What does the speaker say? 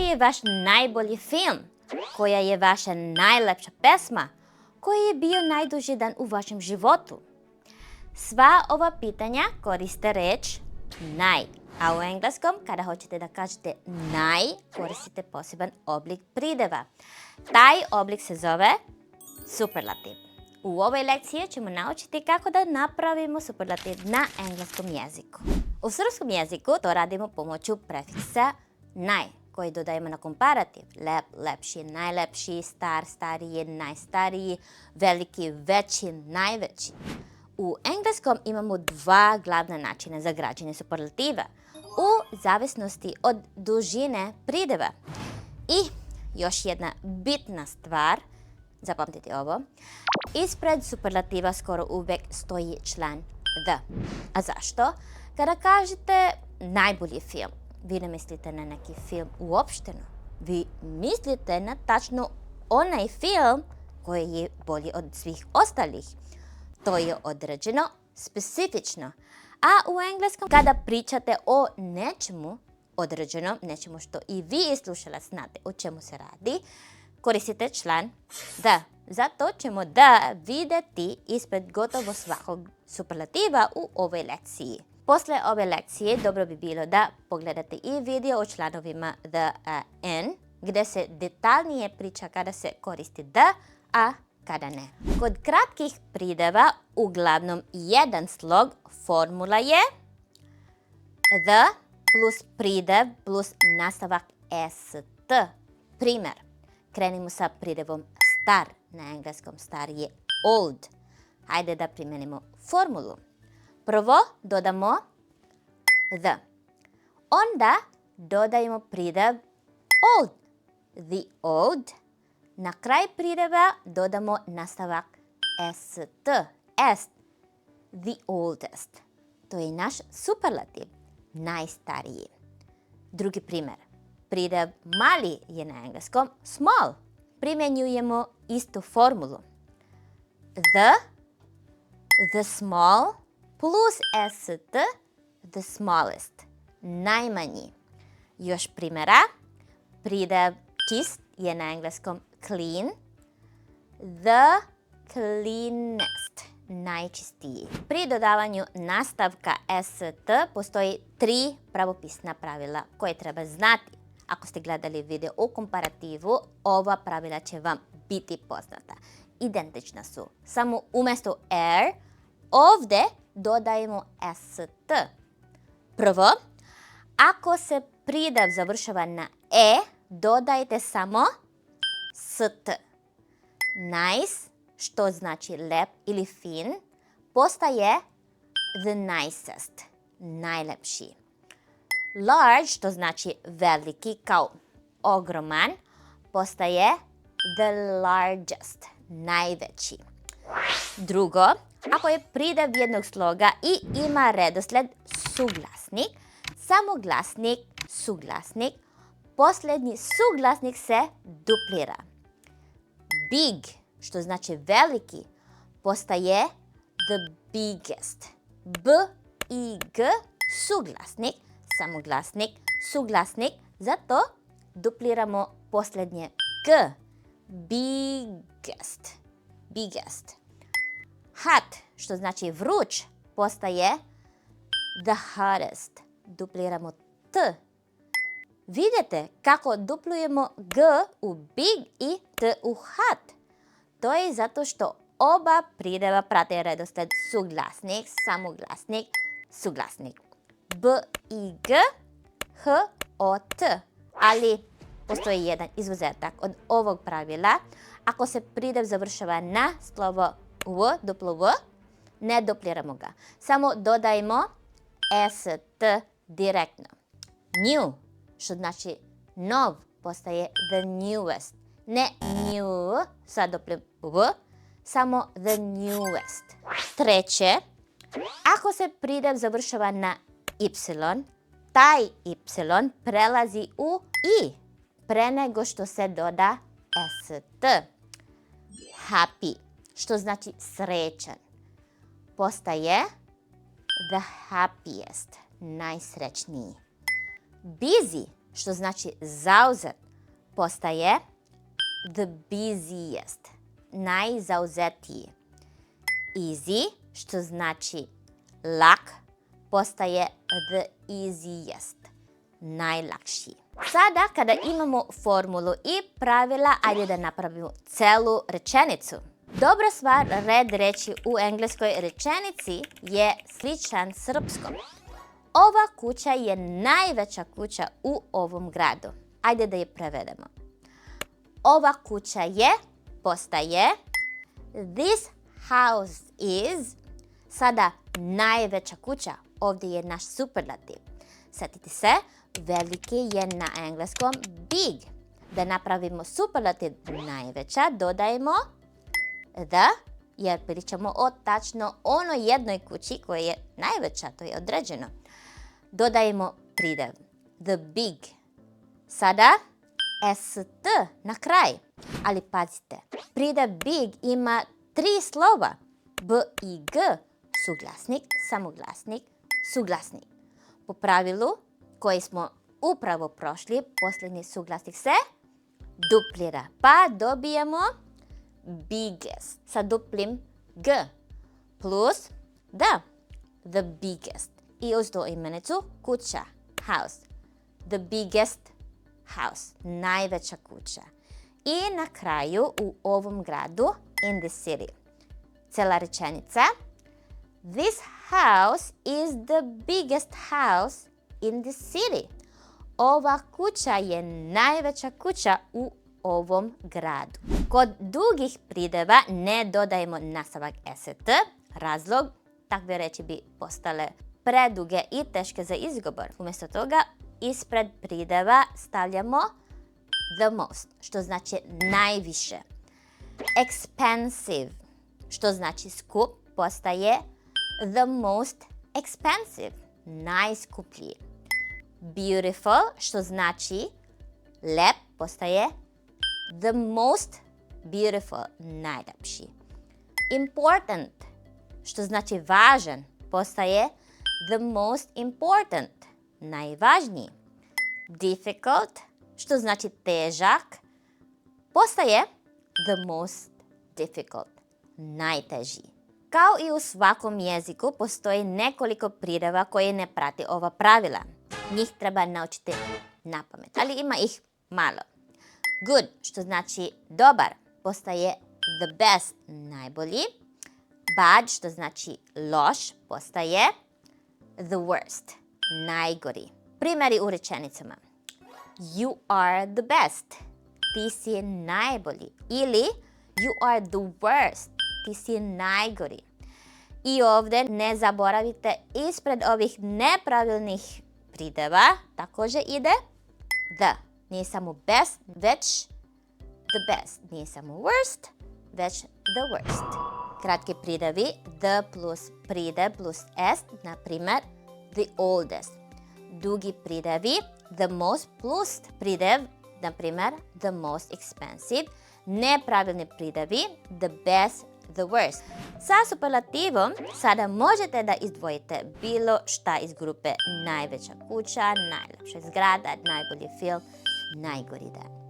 je vaš najbolji film? Koja je vaša najlepša pesma? Koji je bio najduži dan u vašem životu? Sva ova pitanja koriste reč naj, a u engleskom kada hoćete da kažete naj, koristite poseban oblik prideva. Taj oblik se zove superlativ. U ovoj lekciji ćemo naučiti kako da napravimo superlativ na engleskom jeziku. U srpskom jeziku to radimo pomoću prefiksa naj, koji dodajemo na komparativ. Lep, lepši, najlepši, star, stariji, najstariji, veliki, veći, najveći. U engleskom imamo dva glavna načina za građenje superlativa u zavisnosti od dužine prideva. I još jedna bitna stvar, zapamtite ovo, ispred superlativa skoro uvijek stoji član the. A zašto? Kada kažete najbolji film, vi ne mislite na neki film uopšteno. Vi mislite na tačno onaj film koji je bolji od svih ostalih. To je određeno, specifično. A u engleskom kada pričate o nečemu određenom, nečemu što i vi slušalac znate o čemu se radi, koristite član the. Zato ćemo da vidjeti ispred gotovo svakog superlativa u ovoj lekciji. Posle ove lekcije dobro bi bilo da pogledate i video o članovima the and, gdje se detaljnije priča kada se koristi the, a kada ne. Kod kratkih prideva uglavnom jedan slog formula je the plus pridev plus nastavak st. Primjer, krenimo sa pridevom star. Na engleskom star je old. Hajde da primenimo formulu. Prvo dodamo the. Onda dodajemo pridev old. The old. Na kraj prideva dodamo nastavak st. Est. The oldest. To je naš superlativ. Najstariji. Drugi primjer. Pridev mali je na engleskom small. Primjenjujemo istu formulu. The small plus st, the smallest. Najmanji. Još primjera. Pridev čist je na engleskom clean. The cleanest. Najčistiji. Pri dodavanju nastavka st postoji 3 pravopisna pravila koje treba znati. Ako ste gledali video o komparativu, ova pravila će vam biti poznata. Identična su. Samo umjesto er, ovdje dodajemo st. Prvo, ako se pridev završava na e, dodajte samo st. Nice, što znači lep ili fin, postaje the nicest, najlepši. Large, što znači veliki kao ogroman, postaje the largest, najveći. Drugo, ako je pridev jednog sloga i ima redosled suglasnik, samoglasnik, suglasnik, posljednji suglasnik se duplira. Big, što znači veliki, postaje the biggest. B i g, suglasnik, samoglasnik, suglasnik, zato dupliramo posljednje g. Biggest. Biggest. Hot, što znači vruć, postaje the hottest. Dupliramo t. Vidite kako duplujemo g u big i t u hot. To je zato što oba prideva prate redosled suglasnik, samoglasnik, suglasnik. B i g, h, o, t. Ali postoji jedan izuzetak od ovog pravila. Ako se pridev završava na slovo v, duplo v, ne dupliramo ga. Samo dodajmo st direktno. New, što znači nov, postaje the newest. Ne new sa duplim v, samo the newest. Treće, ako se pridev završava na y, taj y prelazi u i pre nego što se doda st. Happy, što znači srećan, postaje the happiest, najsrećniji. Busy, što znači zauzet, postaje the busiest, najzauzetiji. Easy, što znači lak, postaje the easiest, najlakši. Sada kada imamo formulu i pravila, ajde da napravimo celu rečenicu. Dobra stvar, red reči u engleskoj rečenici je sličan srpskom. Ova kuća je najveća kuća u ovom gradu. Ajde da je prevedemo. Ova kuća je, postaje, this house is, sada najveća kuća. Ovdje je naš superlativ. Sjetite se, veliki je na engleskom big. Da napravimo superlativ najveća, dodajemo the, jer pričamo o tačno onoj jednoj kući koja je najveća, to je određeno. Dodajemo pridev, the big. Sada st na kraj. Ali pazite, pridev big ima 3 slova. B i g, suglasnik, samoglasnik, suglasnik. Po pravilu koji smo upravo prošli, posljednji suglasnik se duplira. Pa dobijemo biggest sa duplim g plus the biggest. I uz to imenicu kuća, house. The biggest house, najveća kuća. I na kraju u ovom gradu, in the city. Cela rečenica. This house is the biggest house in the city. Ova kuća je najveća kuća u ovom gradu. Kod dugih prideva ne dodajemo nastavak st. Razlog, takve reči bi postale preduge i teške za izgovor. Umjesto toga, ispred prideva stavljamo the most, što znači najviše. Expensive, što znači skup, postaje the most expensive, najskuplji. Beautiful, što znači lep, postaje the most beautiful, najljepši. Important, što znači važan, postaje the most important, najvažniji. Difficult, što znači težak, postaje the most difficult, najteži. Kao i u svakom jeziku postoji nekoliko prideva koje ne prati ova pravila. Njih treba naučiti napamet, ali ima ih malo. Good, što znači dobar, postaje the best, najbolji. Bad, što znači loš, postaje the worst, najgori. Primjeri u rečenicama. You are the best, ti si najbolji. Ili you are the worst, ti si najgori. I ovdje ne zaboravite, ispred ovih nepravilnih prideva također ide the. Nije samo best, već the best. Nije samo worst, već the worst. Kratki pridevi, the plus pridev plus est, na primjer the oldest. Dugi pridevi, the most plus pridev, na primjer the most expensive. Nepravilni pridevi, the best, the worst. Sa superlativom sada možete da izdvojite bilo šta iz grupe najveća kuća, najljepša zgrada, najbolji film, najgori dan.